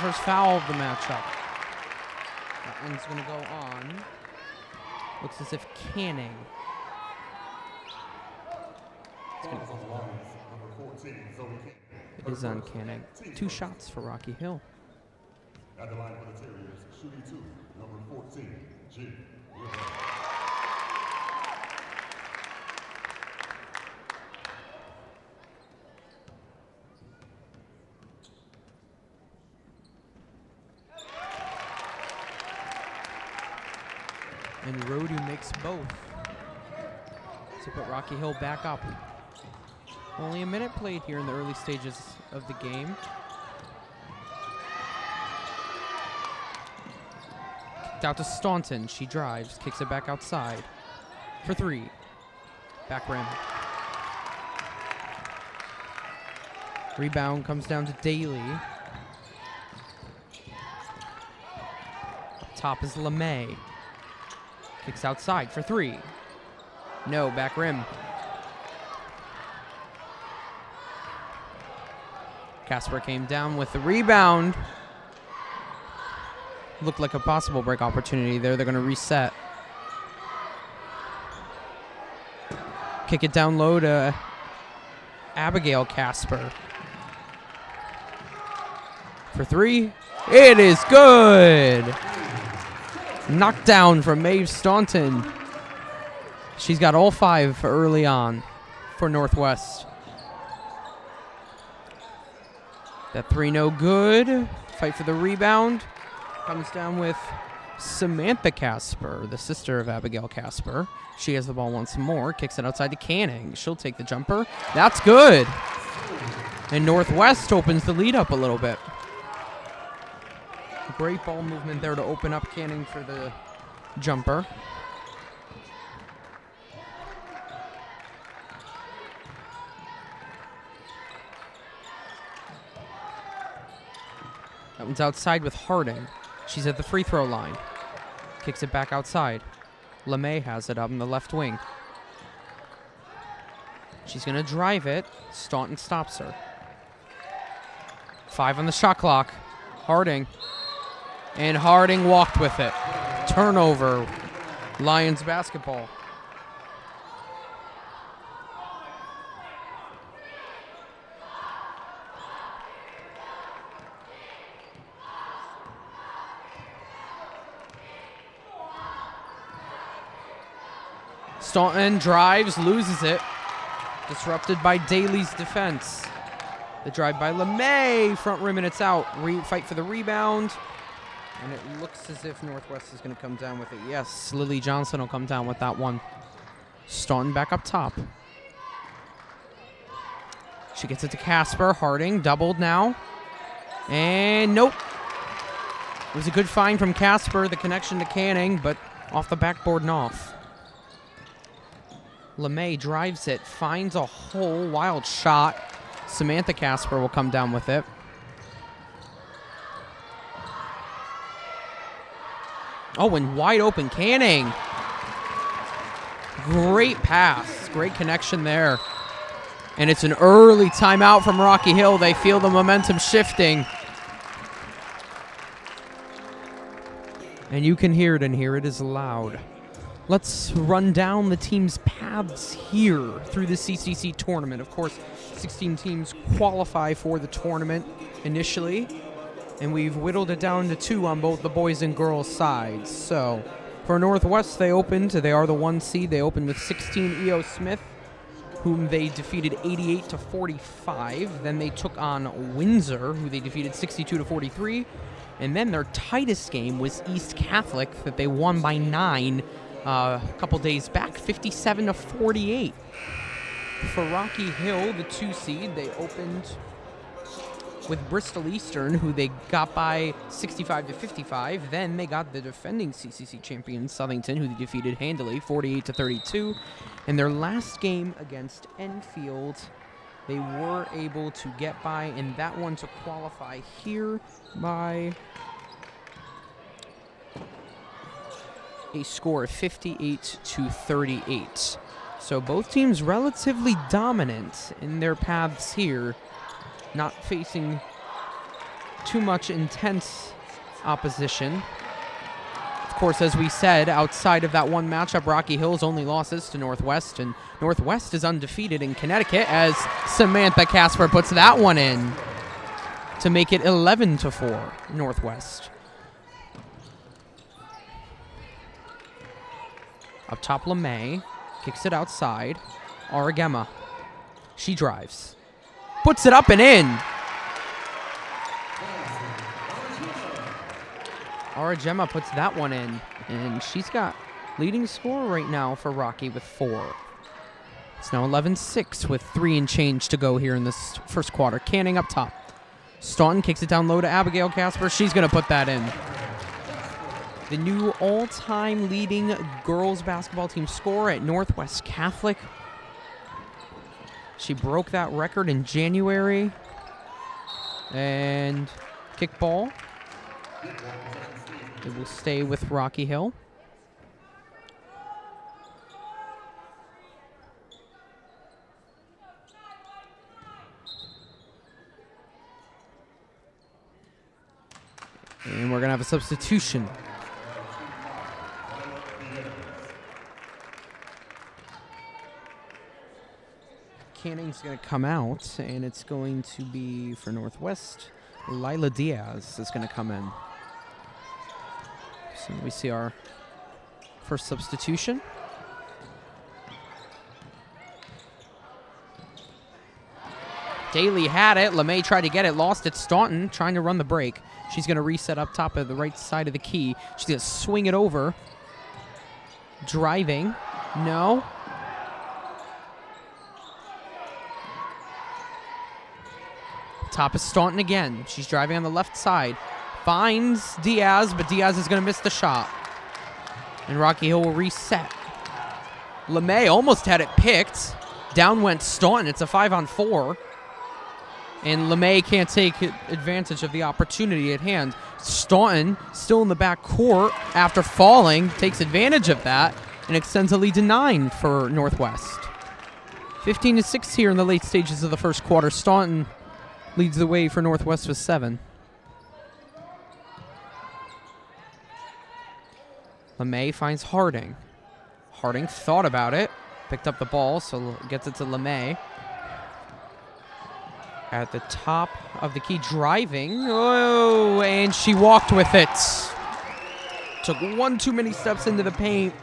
first foul of the matchup. That one's going to go on. Looks as if Canning. It is on Canning. 2 shots for Rocky Hill. At the line for the Terriers, shooting 2, number 14, G. And Rodu makes both to put Rocky Hill back up. Only a minute played here in the early stages of the game. Kicked out to Staunton. She drives, kicks it back outside for 3. Back rim. Rebound comes down to Daly. Up top is LeMay. Kicks outside for 3. No, back rim. Casper came down with the rebound. Looked like a possible break opportunity there. They're going to reset. Kick it down low to Abigail Casper. For 3. It is good. Knockdown from Maeve Staunton. She's got all 5 for early on for Northwest. That 3 no good. Fight for the rebound. Comes down with Samantha Casper, the sister of Abigail Casper. She has the ball once more. Kicks it outside to Canning. She'll take the jumper. That's good. And Northwest opens the lead up a little bit. Great ball movement there to open up Canning for the jumper. That one's outside with Harding. She's at the free throw line. Kicks it back outside. LeMay has it up in the left wing. She's going to drive it. Staunton stops her. 5 on the shot clock. Harding. And Harding walked with it. Turnover. Lions basketball. Staunton drives, loses it. Disrupted by Daly's defense. The drive by LeMay. Front rim and it's out. Fight for the rebound. And it looks as if Northwest is going to come down with it. Yes, Lily Johnson will come down with that one. Staunton back up top. She gets it to Casper. Harding doubled now. And nope. It was a good find from Casper. The connection to Canning, but off the backboard and off. LeMay drives it. Finds a hole. Wild shot. Samantha Casper will come down with it. Oh, and wide open Canning. Great pass. Great connection there. And it's an early timeout from Rocky Hill. They feel the momentum shifting. And you can hear it in here. It is loud. Let's run down the team's paths here through the CCC tournament. Of course, 16 teams qualify for the tournament initially. And we've whittled it down to 2 on both the boys and girls sides. So for Northwest, they are the 1 seed. They opened with 16 E.O. Smith, whom they defeated 88-45. Then they took on Windsor, who they defeated 62-43. And then their tightest game was East Catholic, that they won by 9 a couple days back, 57-48. For Rocky Hill, the 2 seed, they opened with Bristol Eastern, who they got by 65-55. Then they got the defending CCC champion, Southington, who they defeated handily, 48-32. In their last game against Enfield, they were able to get by in that one to qualify here by a score of 58-38. So both teams relatively dominant in their paths here, not facing too much intense opposition. Of course, as we said, outside of that one matchup, Rocky Hill's only losses to Northwest, and Northwest is undefeated in Connecticut as Samantha Casper puts that one in to make it 11-4 Northwest. Up top, LeMay kicks it outside. Aragema, she drives, puts it up and in. Aragema puts that one in, and she's got leading score right now for Rocky with 4. It's now 11-6 with 3 and change to go here in this first quarter. Canning up top. Staunton kicks it down low to Abigail Casper. She's going to put that in. The new all-time leading girls basketball team scorer at Northwest Catholic. She broke that record in January. And kickball. It will stay with Rocky Hill. And we're going to have a substitution. Canning's going to come out, and it's going to be for Northwest. Lila Diaz is going to come in. So we see our first substitution. Daly had it. LeMay tried to get it, lost it. Staunton trying to run the break. She's going to reset up top of the right side of the key. She's going to swing it over. Driving. No. Top is Staunton again. She's driving on the left side. Finds Diaz, but Diaz is going to miss the shot. And Rocky Hill will reset. LeMay almost had it picked. Down went Staunton. It's a 5-on-4. And LeMay can't take advantage of the opportunity at hand. Staunton, still in the back court after falling, takes advantage of that and extends a lead to 9 for Northwest. 15-6 here in the late stages of the first quarter. Staunton leads the way for Northwest with 7. LeMay finds Harding. Harding thought about it, picked up the ball, so gets it to LeMay. At the top of the key, driving. Oh, and she walked with it. Took one too many steps into the paint.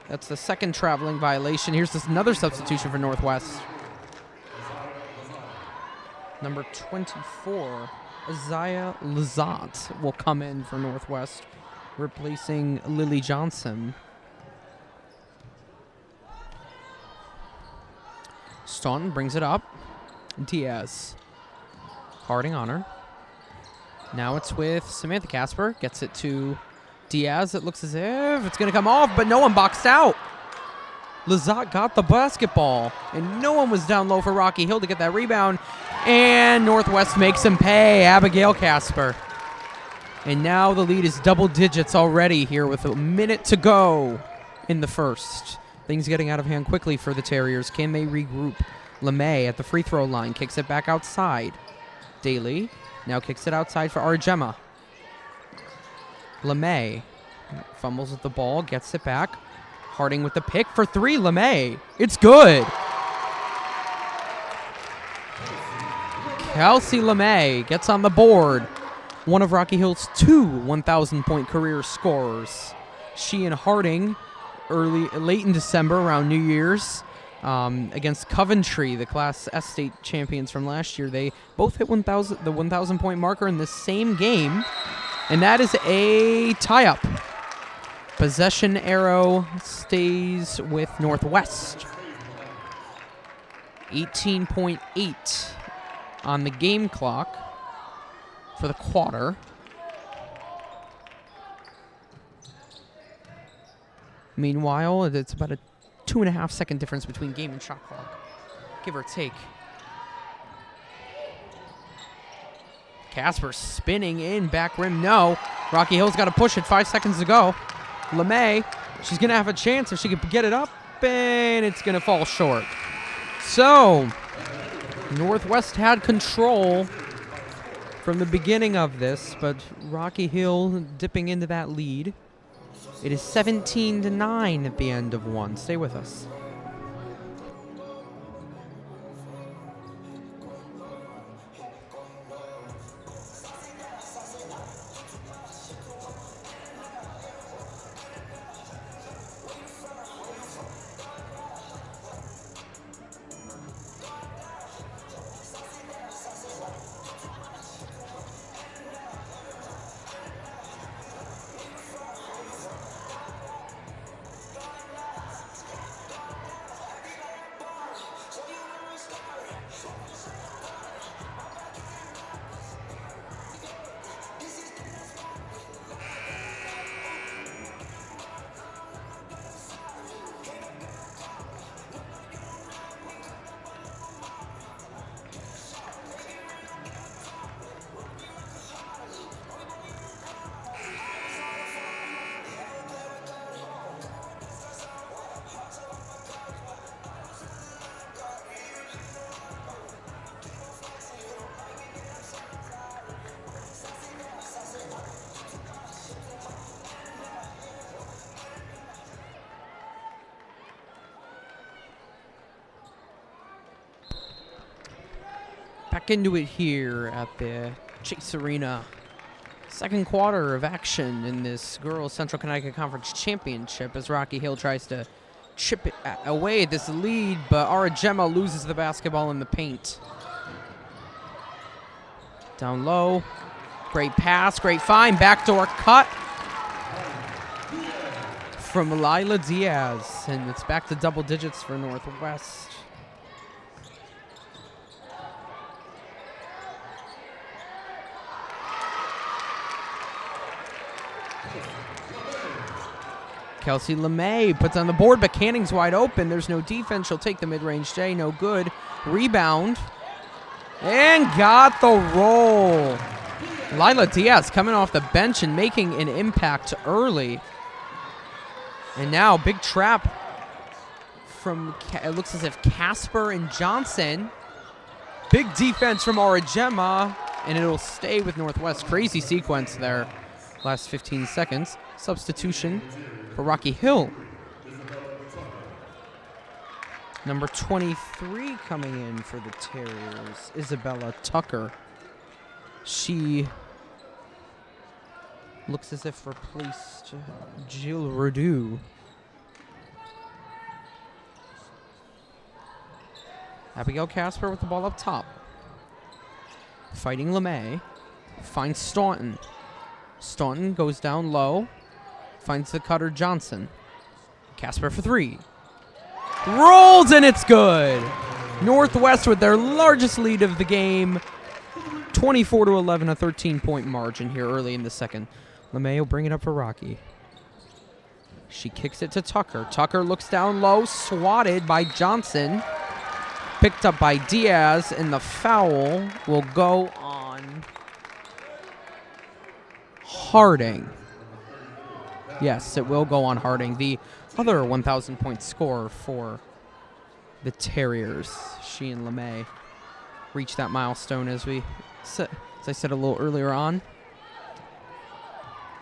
That's the second traveling violation. Here's another substitution for Northwest. Number 24, Isaiah Lazat will come in for Northwest, replacing Lily Johnson. Staunton brings it up. Diaz. Harding on her. Now it's with Samantha Casper. Gets it to Diaz. It looks as if it's going to come off, but no one boxed out. Lazat got the basketball, and no one was down low for Rocky Hill to get that rebound. And Northwest makes him pay. Abigail Casper. And now the lead is double digits already here with a minute to go in the first. Things getting out of hand quickly for the Terriers. Can they regroup? LeMay at the free throw line kicks it back outside. Daly now kicks it outside for Aragema. LeMay fumbles with the ball, gets it back. Harding with the pick for 3. LeMay. It's good. Kelsey LeMay gets on the board. One of Rocky Hill's 2 1,000-point career scorers. She and Harding late in December around New Year's against Coventry, the Class S state champions from last year. They both hit the 1,000-point marker in the same game, and that is a tie-up. Possession arrow stays with Northwest. 18.8 on the game clock for the quarter. Meanwhile, it's about a 2.5-second difference between game and shot clock, give or take. Casper spinning in, back rim, no. Rocky Hill's got to push it, 5 seconds to go. LeMay, she's going to have a chance if she can get it up, and it's going to fall short. So, Northwest had control from the beginning of this, but Rocky Hill dipping into that lead. It is 17-9 at the end of one. Stay with us. Back into it here at the Chase Arena. Second quarter of action in this Girls Central Connecticut Conference Championship as Rocky Hill tries to chip it away at this lead, but Arajema loses the basketball in the paint. Down low. Great pass, great find, backdoor cut from Lila Diaz, and it's back to double digits for Northwest. Kelsey LeMay puts on the board, but Canning's wide open. There's no defense. She'll take the mid-range J. No good. Rebound. And got the roll. Lila Diaz coming off the bench and making an impact early. And now, big trap from, it looks as if Casper and Johnson. Big defense from Arajema, and it'll stay with Northwest. Crazy sequence there. Last 15 seconds. Substitution for Rocky Hill. Number 23 coming in for the Terriers, Isabella Tucker. She looks as if replaced Jill Rudu. Abigail Casper with the ball up top. Fighting LeMay. Finds Staunton. Staunton goes down low. Finds the cutter Johnson. Casper for three. Rolls, and it's good. Northwest with their largest lead of the game. 24-11, a 13-point margin here early in the second. LeMay will bring it up for Rocky. She kicks it to Tucker. Tucker looks down low, swatted by Johnson. Picked up by Diaz, and the foul will go on Harding. Yes, it will go on Harding. The other 1,000-point scorer for the Terriers. She and LeMay reached that milestone as I said a little earlier on.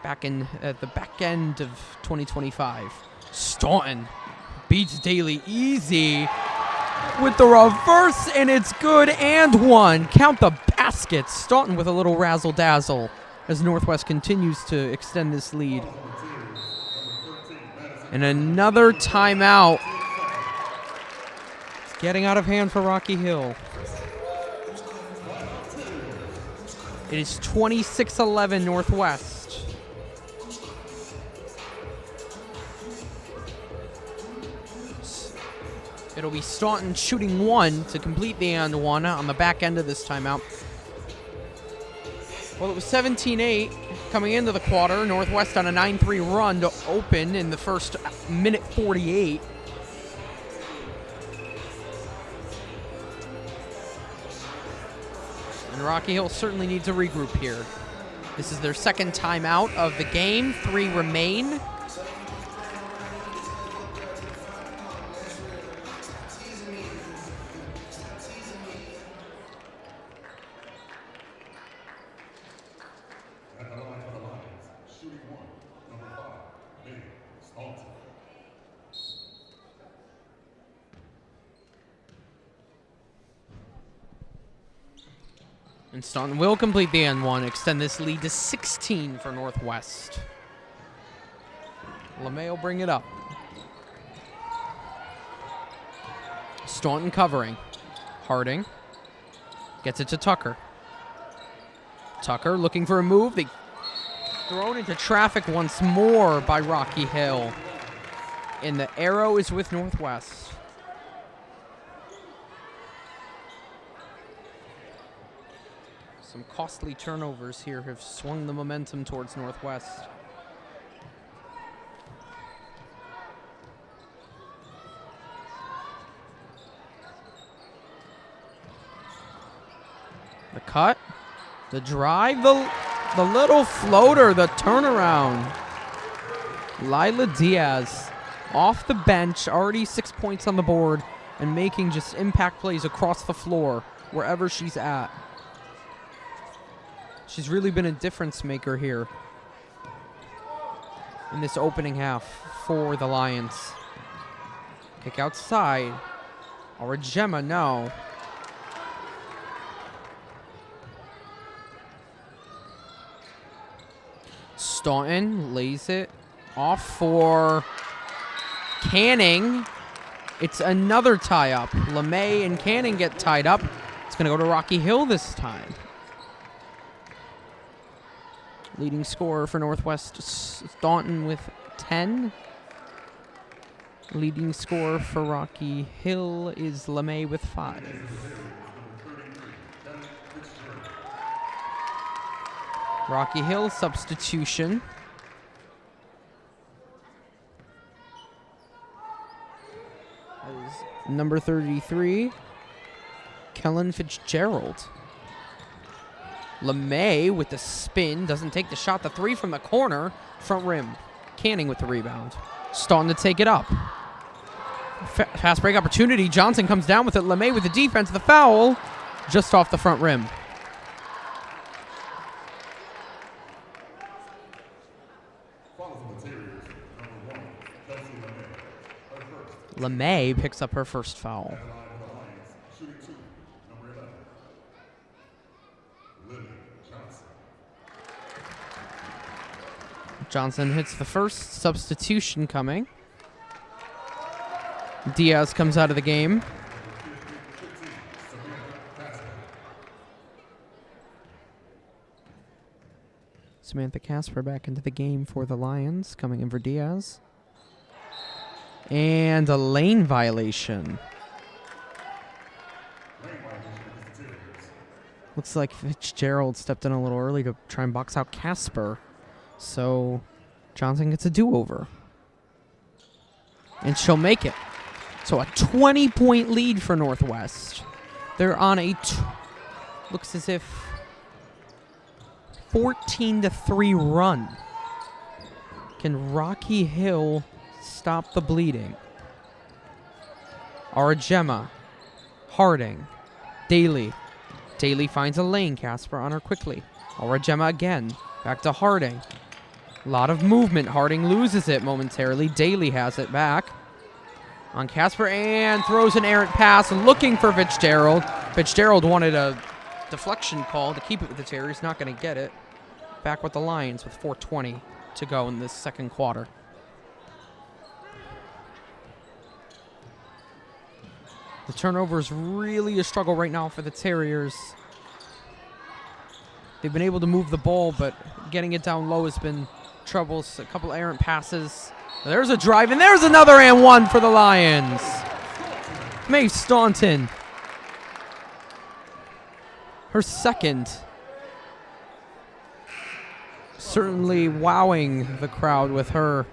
Back in at the back end of 2025. Staunton beats Daly easy with the reverse, and it's good and one. Count the baskets. Staunton with a little razzle-dazzle as Northwest continues to extend this lead. And another timeout. It's getting out of hand for Rocky Hill. It is 26-11 Northwest. It'll be Staunton shooting one to complete the and one on the back end of this timeout. Well, it was 17-8 coming into the quarter. Northwest on a 9-3 run to open in the first minute 48. And Rocky Hill certainly needs a regroup here. This is their second timeout of the game. 3 remain. And Staunton will complete the N1, extend this lead to 16 for Northwest. LeMay will bring it up. Staunton covering. Harding gets it to Tucker. Tucker looking for a move. They thrown into traffic once more by Rocky Hill. And the arrow is with Northwest. Some costly turnovers here have swung the momentum towards Northwest. The cut, the drive, the little floater, the turnaround. Lila Diaz off the bench, already 6 points on the board, and making just impact plays across the floor, wherever she's at. She's really been a difference maker here in this opening half for the Lions. Kick outside. Gemma, no. Staunton lays it off for Canning. It's another tie-up. LeMay and Canning get tied up. It's going to go to Rocky Hill this time. Leading scorer for Northwest, Staunton with 10. Leading scorer for Rocky Hill is LeMay with 5. Rocky Hill substitution. That is number 33, Kellen Fitzgerald. LeMay with the spin, doesn't take the shot. The three from the corner, front rim. Canning with the rebound. Staunton to take it up. Fast break opportunity. Johnson comes down with it. LeMay with the defense. The foul just off the front rim. LeMay picks up her first foul. Johnson hits the first substitution coming. Diaz comes out of the game. Samantha Casper back into the game for the Lions, coming in for Diaz. And a lane violation. Looks like Fitzgerald stepped in a little early to try and box out Casper. So Johnson gets a do-over. And she'll make it. So a 20-point lead for Northwest. They're on a, looks as if, 14-3 run. Can Rocky Hill stop the bleeding? Gemma, Harding, Daly. Daly finds a lane. Casper on her quickly. Gemma again. Back to Harding. A lot of movement. Harding loses it momentarily. Daly has it back on Casper and throws an errant pass looking for Fitzgerald. Fitzgerald wanted a deflection call to keep it with the Terriers. Not going to get it. Back with the Lions with 4:20 to go in this second quarter. The turnover is really a struggle right now for the Terriers. They've been able to move the ball, but getting it down low has been troubles. A couple errant passes. There's a drive, and there's another and one for the Lions. Mae Staunton. Her second. Certainly wowing the crowd with her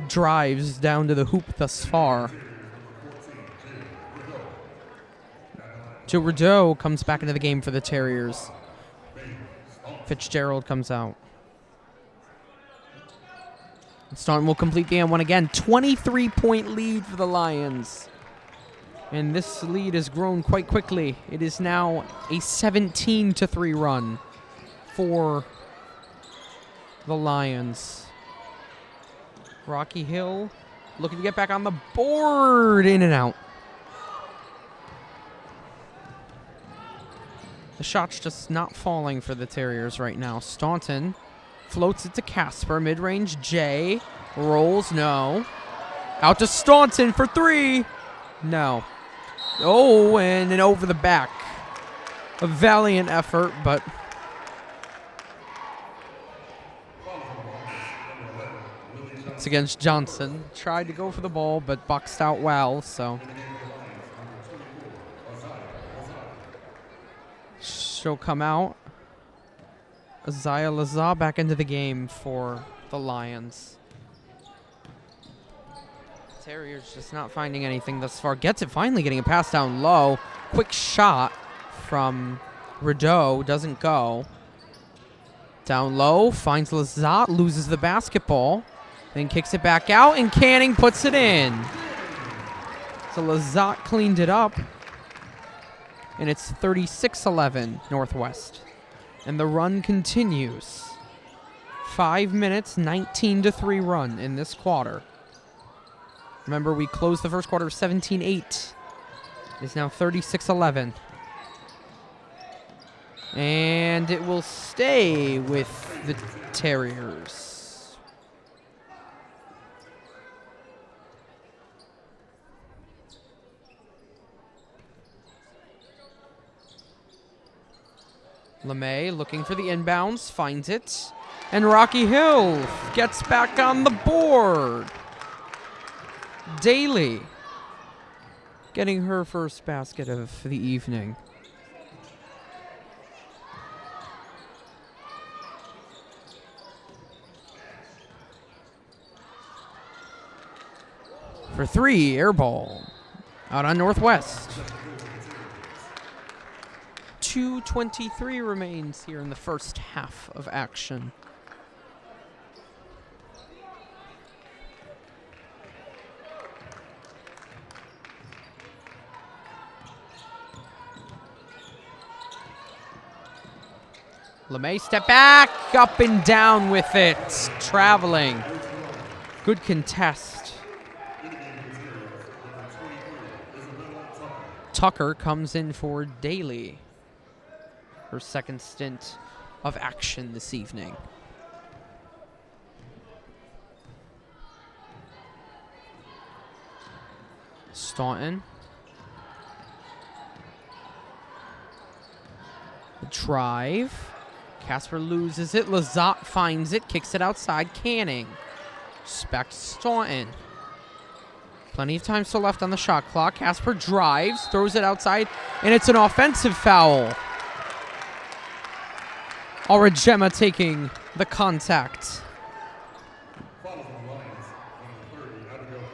drives down to the hoop thus far. Joe Rideau comes back into the game for the Terriers. Fitzgerald comes out. Staunton will complete the N1 again. 23-point lead for the Lions. And this lead has grown quite quickly. It is now a 17-3 run for the Lions. Rocky Hill looking to get back on the board. In and out. The shot's just not falling for the Terriers right now. Staunton floats it to Casper. Mid-range J. Rolls, no. Out to Staunton for 3. No. Oh, and then over the back. A valiant effort, but it's against Johnson. Tried to go for the ball, but boxed out well, so she'll come out. Isaiah Laza back into the game for the Lions. Terriers just not finding anything thus far. Gets it, finally getting a pass down low. Quick shot from Rideau, doesn't go. Down low, finds Lazat, loses the basketball, then kicks it back out, and Canning puts it in. So Lazat cleaned it up, and it's 36-11 Northwest. And the run continues. 5 minutes, 19-3 run in this quarter. Remember, we closed the first quarter 17-8. It's now 36-11. And it will stay with the Terriers. LeMay looking for the inbounds, finds it. And Rocky Hill gets back on the board. Daly getting her first basket of the evening. For 3, air ball out on Northwest. 2:23 remains here in the first half of action. LeMay step back, up and down with it, traveling. Good contest. Tucker comes in for Daly. Her second stint of action this evening. Staunton. The drive. Casper loses it. Lazat finds it, kicks it outside. Canning. Back to Staunton. Plenty of time still left on the shot clock. Casper drives, throws it outside, and it's an offensive foul. Gemma taking the contact.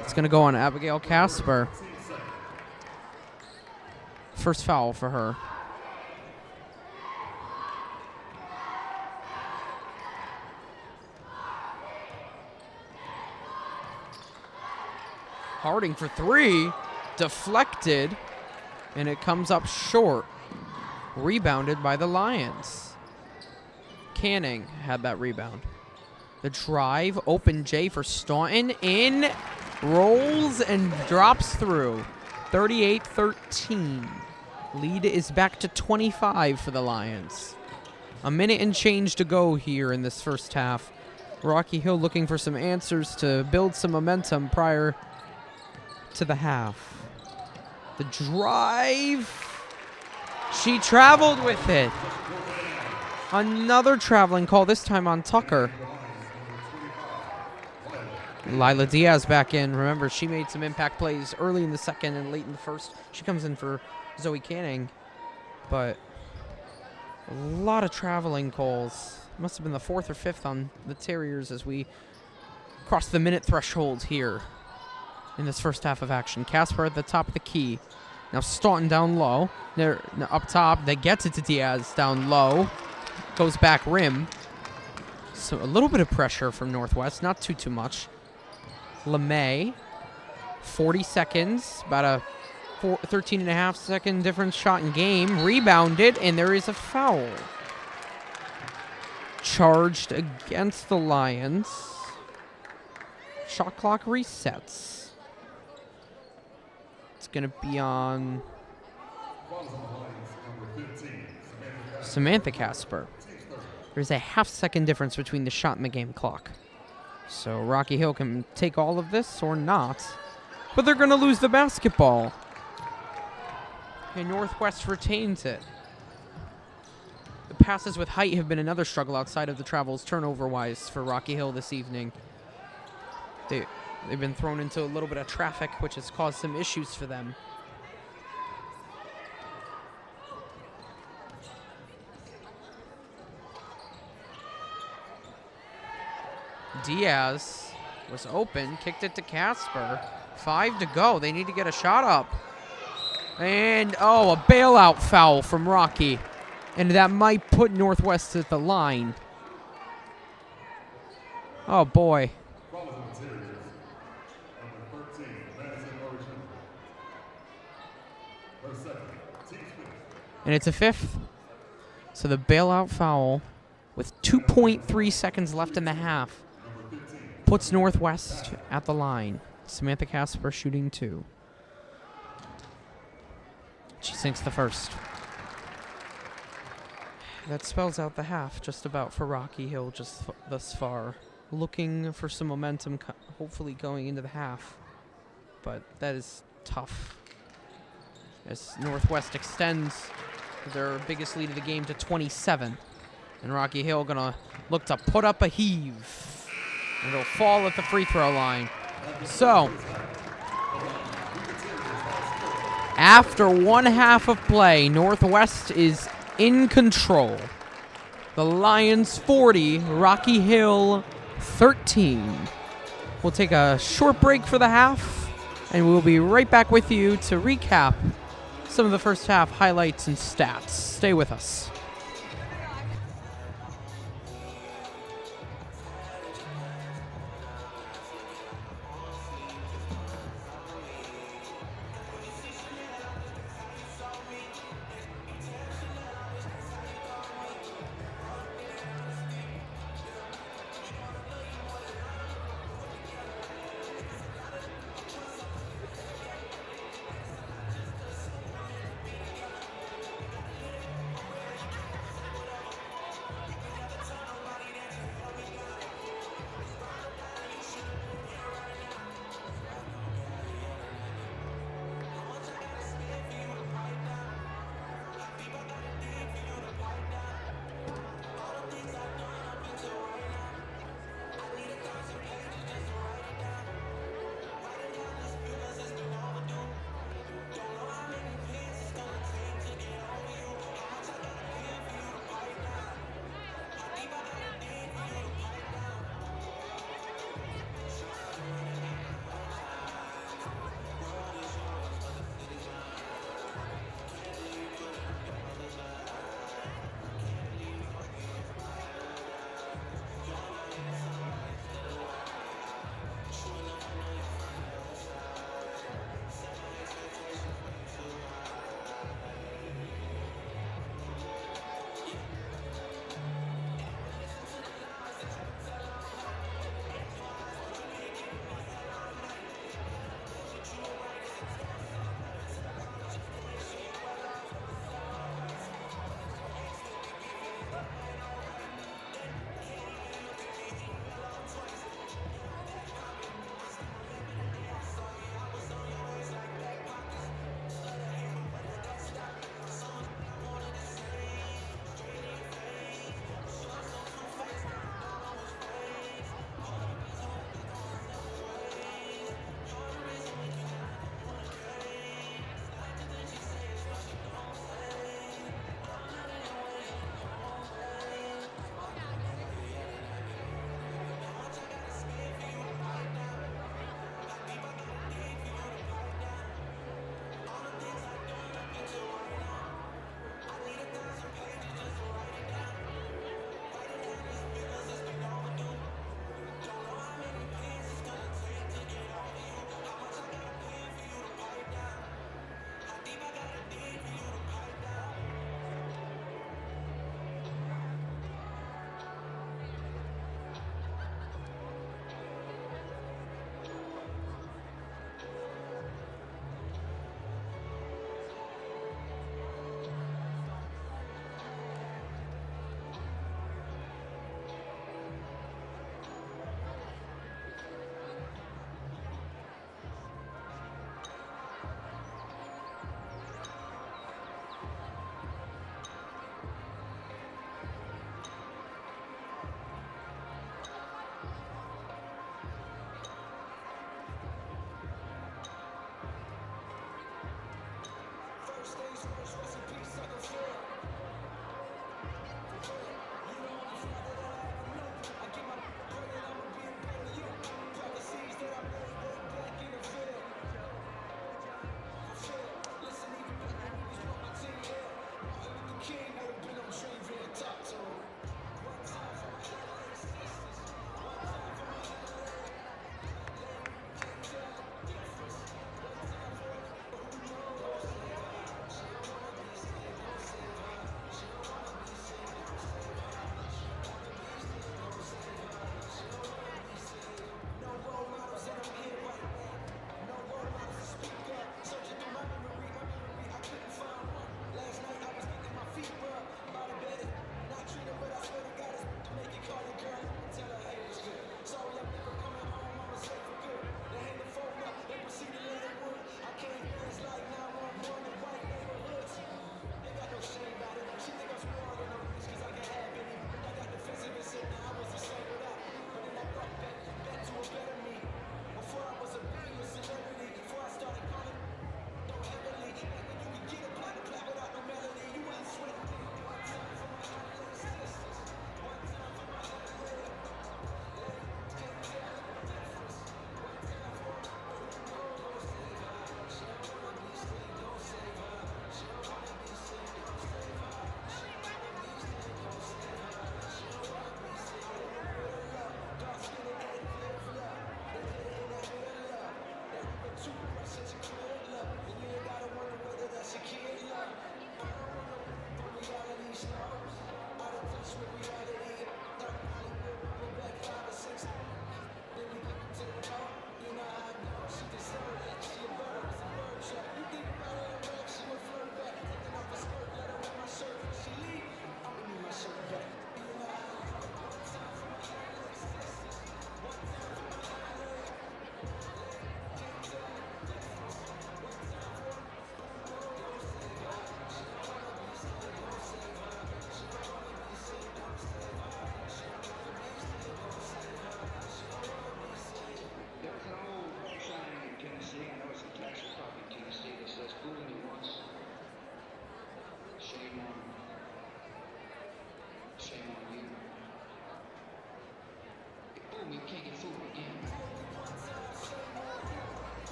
It's going to go on Abigail Casper. First foul for her. Harding for 3, deflected, and it comes up short. Rebounded by the Lions. Canning had that rebound. The drive, open J for Staunton, in, rolls, and drops through. 38-13. Lead is back to 25 for the Lions. A minute and change to go here in this first half. Rocky Hill looking for some answers to build some momentum prior to the half. The drive. She traveled with it. Another traveling call, this time on Tucker. Lila Diaz back in. Remember, she made some impact plays early in the second and late in the first. She comes in for Zoe Canning. But a lot of traveling calls. Must have been the 4th or 5th on the Terriers as we cross the minute threshold here in this first half of action. Casper at the top of the key. Now Staunton down low. They're up top. They get it to Diaz down low. Goes back rim. So a little bit of pressure from Northwest. Not too much. LeMay. 40 seconds. About a 13.5 second difference shot in game. Rebounded, and there is a foul. Charged against the Lions. Shot clock resets. It's going to be on Samantha Casper. There's a half-second difference between the shot and the game clock. So Rocky Hill can take all of this or not, but they're going to lose the basketball. And Northwest retains it. The passes with height have been another struggle outside of the travels turnover-wise for Rocky Hill this evening. They've been thrown into a little bit of traffic, which has caused some issues for them. Diaz was open, kicked it to Casper. 5 to go. They need to get a shot up. And, oh, a bailout foul from Rocky. And that might put Northwest at the line. Oh, boy. And it's a 5th. So the bailout foul with 2.3 seconds left in the half puts Northwest at the line. Samantha Casper shooting 2. She sinks the first. That spells out the half just about for Rocky Hill just thus far. Looking for some momentum, hopefully going into the half. But that is tough. As Northwest extends their biggest lead of the game to 27. And Rocky Hill gonna look to put up a heave. And it'll fall at the free throw line. So, after one half of play, Northwest is in control. The Lions 40, Rocky Hill 13. We'll take a short break for the half, and we'll be right back with you to recap some of the first half highlights and stats. Stay with us.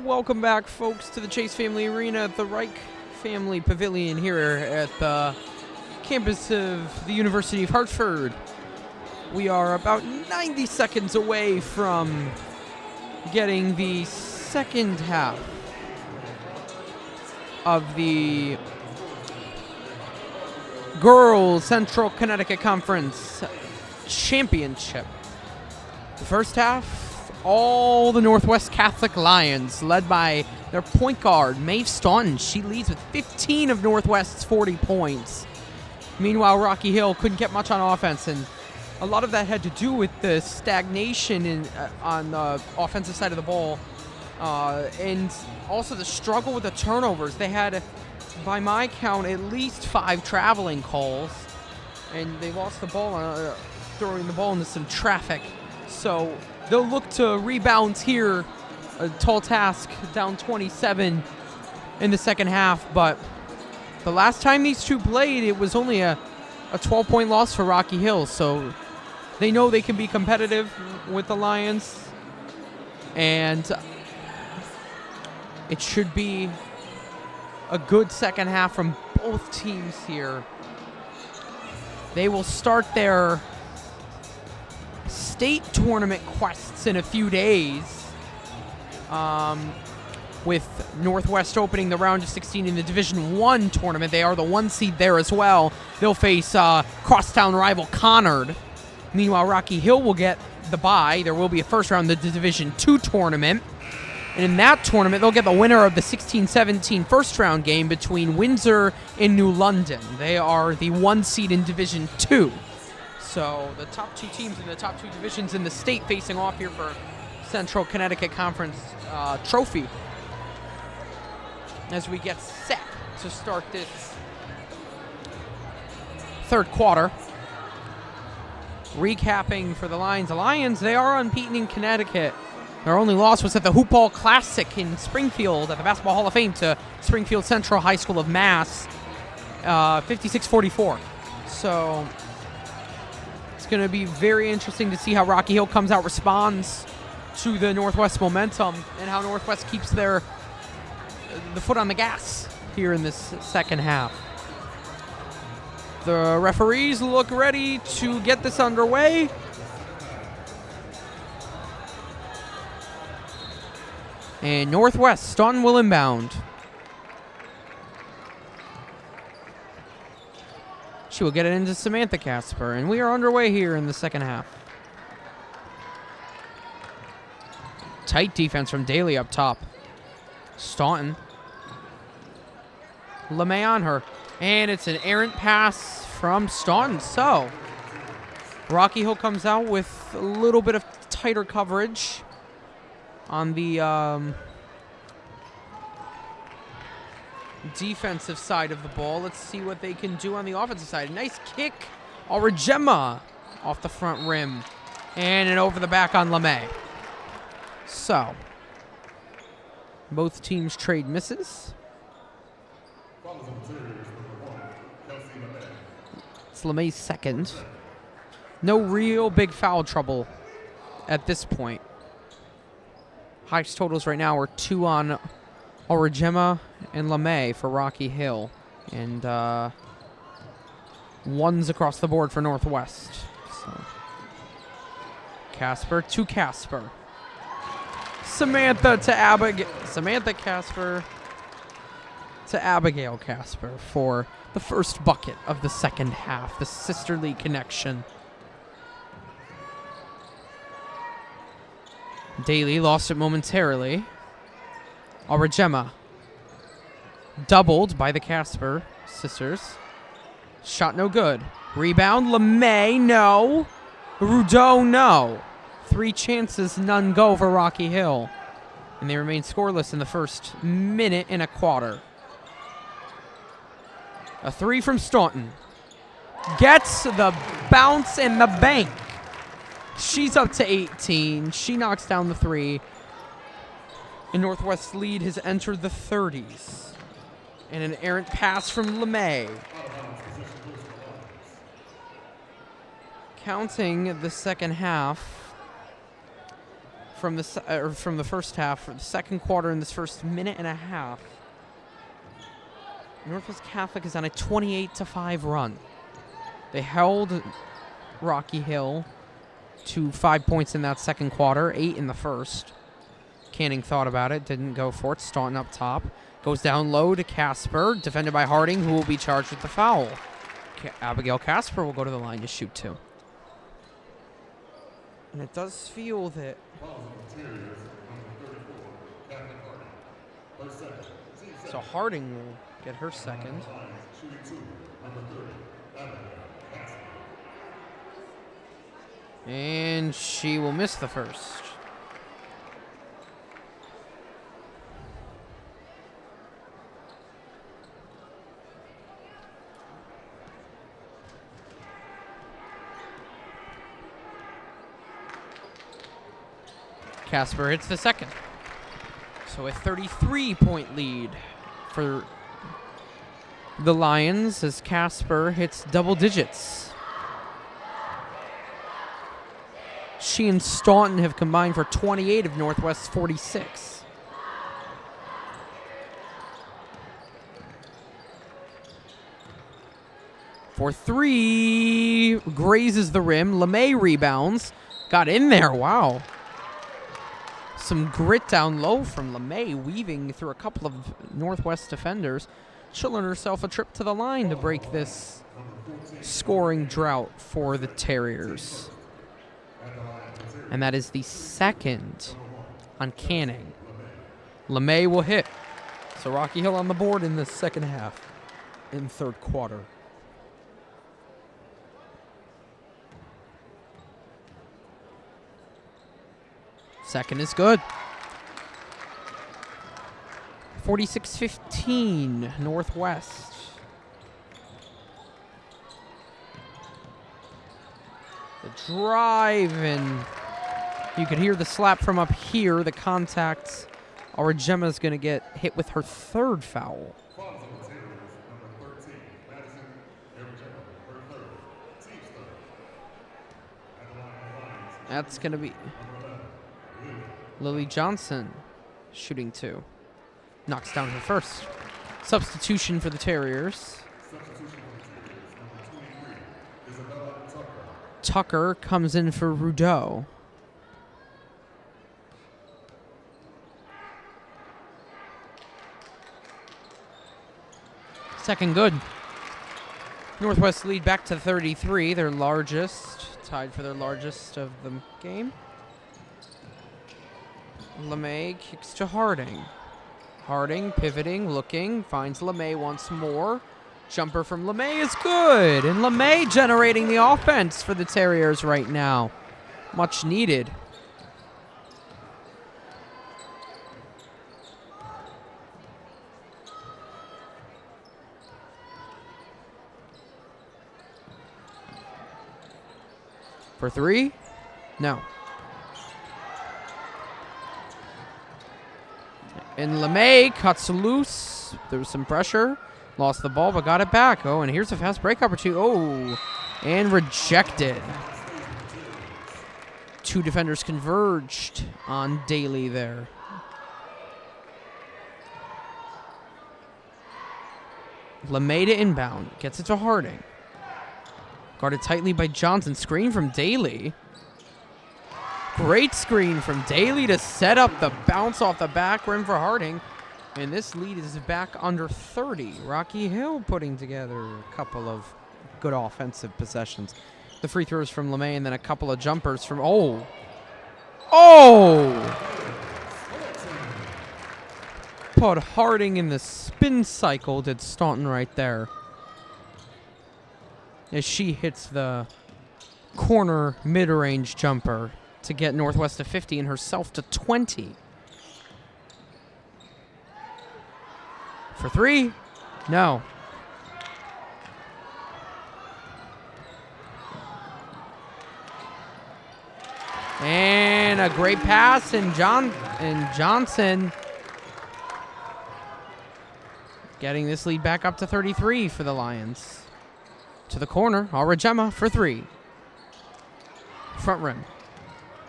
Welcome back, folks, to the Chase Family Arena at the Reich Family Pavilion here at the campus of the University of Hartford. We are about 90 seconds away from getting the second half of the Girls Central Connecticut Conference Championship. The first half, all the Northwest Catholic Lions, led by their point guard, Maeve Staunton. She leads with 15 of Northwest's 40 points. Meanwhile, Rocky Hill couldn't get much on offense, and a lot of that had to do with the stagnation on the offensive side of the ball, and also the struggle with the turnovers. They had, by my count, at least 5 traveling calls, and they lost the ball, throwing the ball into some traffic. So they'll look to rebound here. A tall task, down 27 in the second half. But the last time these two played, it was only a 12-point loss for Rocky Hill. So they know they can be competitive with the Lions. And it should be a good second half from both teams here. They will start their state tournament quests in a few days, with Northwest opening the round of 16 in the Division I tournament. They are the 1 seed there as well. They'll face crosstown rival Conard. Meanwhile, Rocky Hill will get the bye. There will be a first round of the Division II tournament. And in that tournament, they'll get the winner of the 16-17 first round game between Windsor and New London. They are the 1 seed in Division II. So the top 2 teams in the top 2 divisions in the state facing off here for Central Connecticut Conference trophy as we get set to start this third quarter. Recapping for the Lions. The Lions, they are unbeaten in Connecticut. Their only loss was at the Hoop Ball Classic in Springfield at the Basketball Hall of Fame to Springfield Central High School of Mass, 56-44. So it's going to be very interesting to see how Rocky Hill comes out, responds to the Northwest momentum, and how Northwest keeps the foot on the gas here in this second half. The referees look ready to get this underway. And Northwest, Staunton will inbound. She will get it into Samantha Casper, and we are underway here in the second half. Tight defense from Daly up top. Staunton. LeMay on her. And it's an errant pass from Staunton. So, Rocky Hill comes out with a little bit of tighter coverage on the defensive side of the ball. Let's see what they can do on the offensive side. Nice kick. Gemma off the front rim. And an over the back on LeMay. So, both teams trade misses. It's LeMay's second. No real big foul trouble at this point. Highest totals right now are 2 on Gemma and LeMay for Rocky Hill. And 1s across the board for Northwest. So, Casper to Casper. Samantha to Abigail. Samantha Casper to Abigail Casper for the first bucket of the second half. The sisterly connection. Daly lost it momentarily. Gemma doubled by the Casper sisters. Shot no good. Rebound, LeMay, no. Rudeau, no. 3 chances, none go for Rocky Hill. And they remain scoreless in the first minute and a quarter. A 3 from Staunton. Gets the bounce and the bank. She's up to 18. She knocks down the 3. And Northwest's lead has entered the 30s. And an errant pass from LeMay. Counting the second half from the first half, for the second quarter in this first minute and a half. Northwest Catholic is on a 28-5 run. They held Rocky Hill to 5 points in that second quarter, 8 in the first. Canning thought about it, didn't go for it. Staunton up top. Goes down low to Casper, defended by Harding, who will be charged with the foul. Abigail Casper will go to the line to shoot 2. And it does feel that so Harding will get her second. And she will miss the first. Casper hits the second. So a 33-point lead for the Lions as Casper hits double digits. She and Staunton have combined for 28 of Northwest's 46. For 3, grazes the rim. LeMay rebounds. Got in there, wow. Some grit down low from LeMay, weaving through a couple of Northwest defenders. She'll earn herself a trip to the line to break this scoring drought for the Terriers. And that is the second on Canning. LeMay will hit. So Rocky Hill on the board in the second half, in third quarter. Second is good. 46-15, Northwest. The drive, and you could hear the slap from up here. The contact. Our Gemma's going to get hit with her third foul. That's going to be Lily Johnson shooting 2. Knocks down her first. Substitution for the Terriers. Tucker comes in for Rudeau. Second good. Northwest lead back to 33, their largest, tied for their largest of the game. LeMay kicks to Harding. Harding pivoting, looking, finds LeMay once more. Jumper from LeMay is good, and LeMay generating the offense for the Terriers right now. Much needed. For 3? No. And LeMay cuts loose. There was some pressure. Lost the ball, but got it back. Oh, and here's a fast break opportunity. Oh, and rejected. 2 defenders converged on Daly there. LeMay to inbound. Gets it to Harding. Guarded tightly by Johnson. Screen from Daly. Great screen from Daly to set up the bounce off the back rim for Harding. And this lead is back under 30. Rocky Hill putting together a couple of good offensive possessions. The free throws from LeMay and then a couple of jumpers from... Oh! Put Harding in the spin cycle, did Staunton right there. As she hits the corner mid-range jumper to get Northwest to 50 and herself to 20. For 3? No. And a great pass, and Johnson getting this lead back up to 33 for the Lions. To the corner, Aura Gemma for 3. Front rim.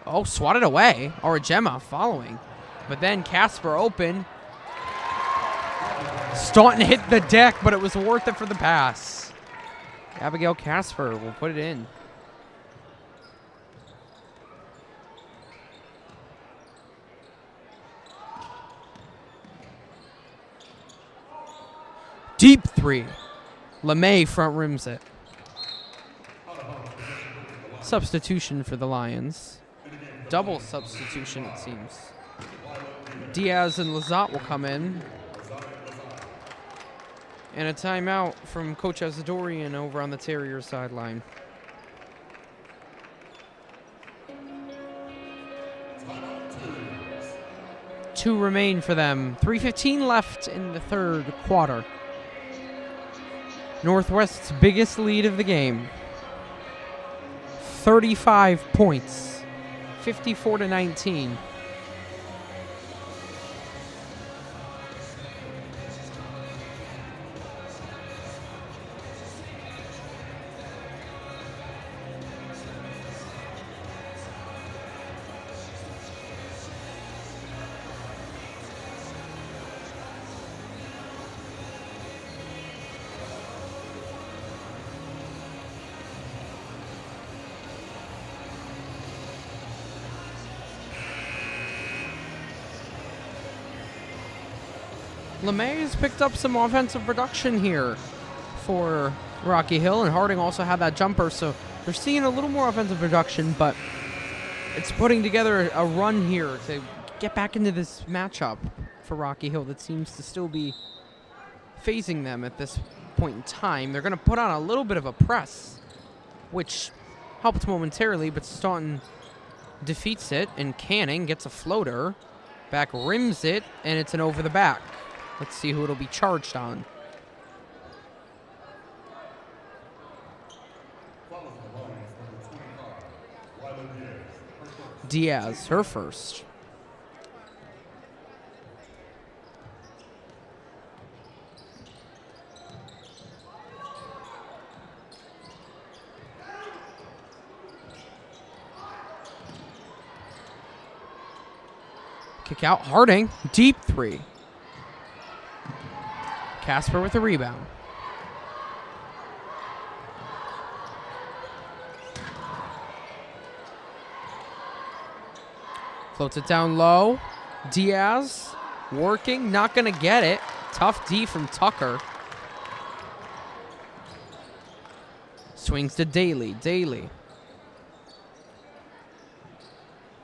Oh, swatted away. Gemma following. But then Casper open. Staunton hit the deck, but it was worth it for the pass. Abigail Casper will put it in. Deep three. LeMay front rims it. Substitution for the Lions. Double substitution, it seems. Diaz and Lazat will come in. And a timeout from Coach Azadorian over on the Terriers sideline. Two remain for them. 3:15 left in the third quarter. Northwest's biggest lead of the game. 35 points. 54-19. LeMay has picked up some offensive production here for Rocky Hill, and Harding also had that jumper, so they're seeing a little more offensive production, but it's putting together a run here to get back into this matchup for Rocky Hill that seems to still be phasing them at this point in time. They're going to put on a little bit of a press, which helped momentarily, but Staunton defeats it, and Canning gets a floater, back rims it, and it's an over the back. Let's see who it'll be charged on. Diaz, her first. Kick out Harding, deep three. Casper with a rebound. Floats it down low. Diaz working, not going to get it. Tough D from Tucker. Swings to Daly. Daly.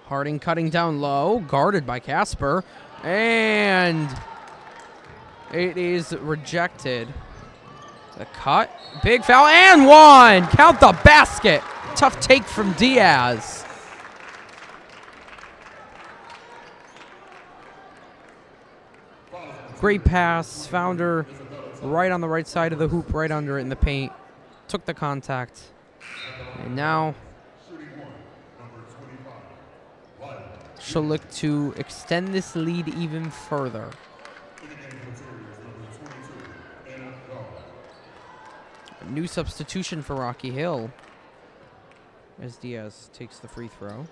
Harding cutting down low, guarded by Casper. And it is rejected. The cut, big foul, and one! Count the basket! Tough take from Diaz. Great pass, found her right on the right side of the hoop, right under it in the paint. Took the contact. And now she'll look to extend this lead even further. A new substitution for Rocky Hill as Diaz takes the free throw.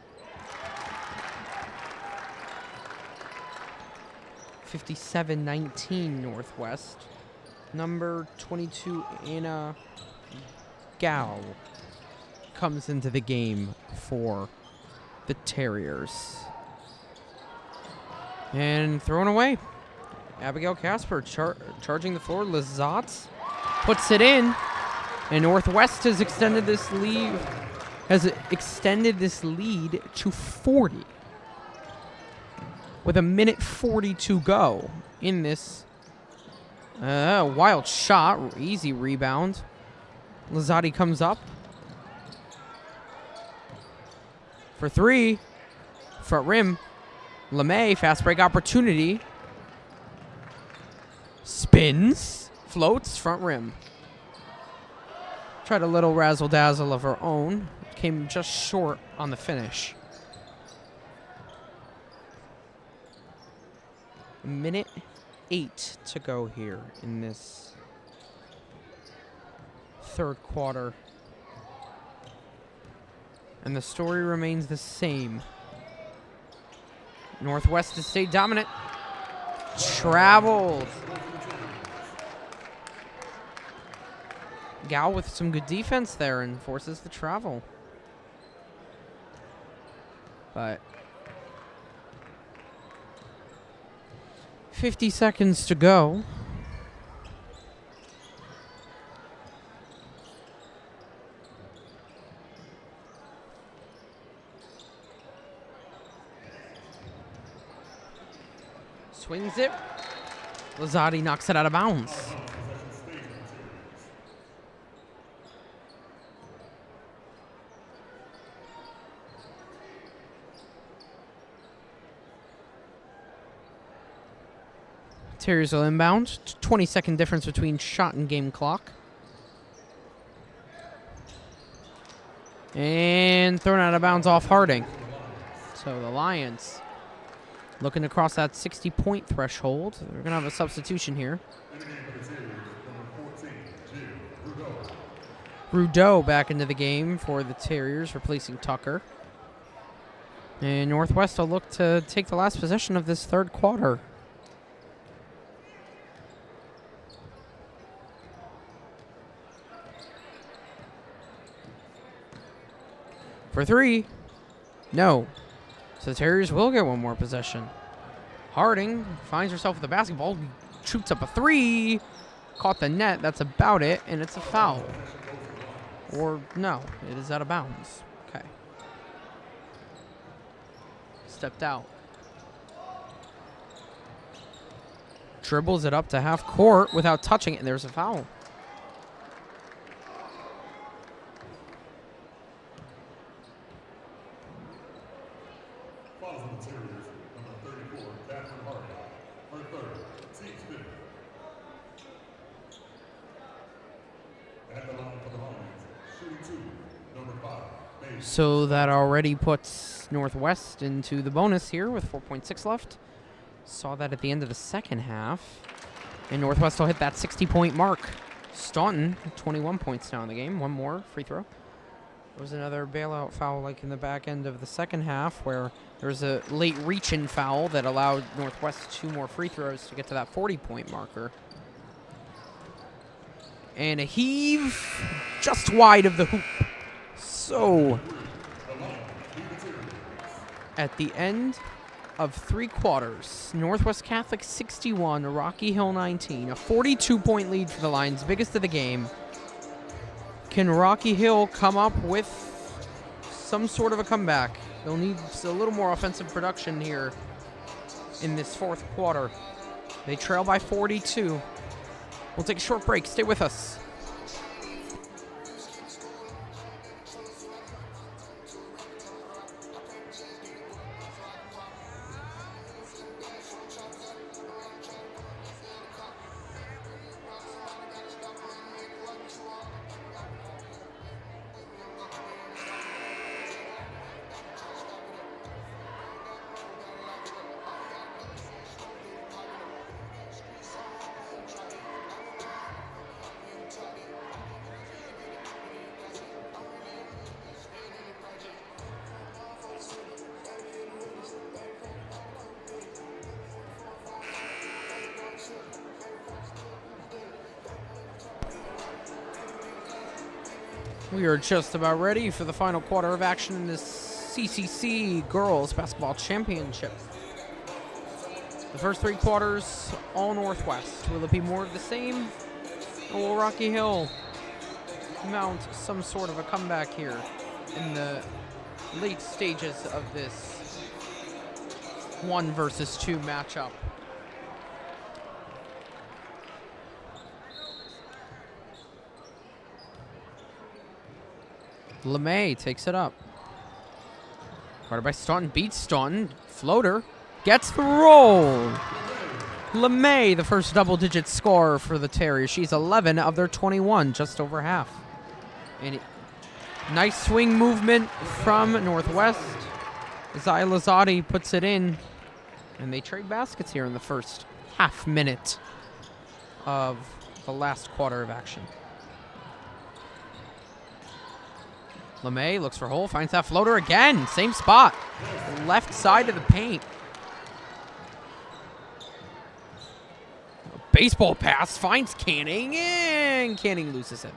57-19 Northwest. Number 22, Anna Gao, comes into the game for the Terriers. And thrown away. Abigail Casper charging the floor. Lazat puts it in. And Northwest has extended this lead to 40. With a minute 40 to go in this wild shot. Easy rebound. Lazati comes up for three. Front rim. LeMay, fast break opportunity. Spins. Floats, front rim. Tried a little razzle-dazzle of her own. Came just short on the finish. Minute 8 to go here in this third quarter. And the story remains the same Northwest has stayed dominant. Traveled. Gal with some good defense there and forces the travel. But 50 seconds to go. Swings it. Lazzotti knocks it out of bounds. Terriers will inbound. 20-second difference between shot and game clock. And thrown out of bounds off Harding. So the Lions looking to cross that 60-point threshold. They're going to have a substitution here. Rudeau back into the game for the Terriers, replacing Tucker. And Northwest will look to take the last possession of this third quarter. For three. No. So the Terriers will get one more possession. Harding finds herself with the basketball, shoots up a three, caught the net. That's about it, and it's a foul. Or no, it is out of bounds. Okay. Stepped out. Dribbles it up to half court without touching it, and there's a foul. So that already puts Northwest into the bonus here with 4.6 left. Saw that at the end of the second half. And Northwest will hit that 60-point mark. Staunton, 21 points now in the game. One more free throw. There was another bailout foul like in the back end of the second half where there was a late reach-in foul that allowed Northwest 2 more free throws to get to that 40-point marker. And a heave just wide of the hoop. So, at the end of 3 quarters, Northwest Catholic 61, Rocky Hill 19. A 42-point lead for the Lions, biggest of the game. Can Rocky Hill come up with some sort of a comeback? They'll need a little more offensive production here in this fourth quarter. They trail by 42. We'll take a short break. Stay with us. We are just about ready for the final quarter of action in this CCC Girls Basketball Championship. The first 3 quarters, all Northwest. Will it be more of the same? Or will Rocky Hill mount some sort of a comeback here in the late stages of this 1 versus 2 matchup? LeMay takes it up. Guarded by Staunton, beats Staunton. Floater, gets the roll. LeMay, the first double-digit scorer for the Terriers. She's 11 of their 21, just over half. And nice swing movement from Northwest. Zaya Lazzotti puts it in. And they trade baskets here in the first half minute of the last quarter of action. LeMay looks for hole, finds that floater again. Same spot. Left side of the paint. baseball pass, finds Canning, and Canning loses it.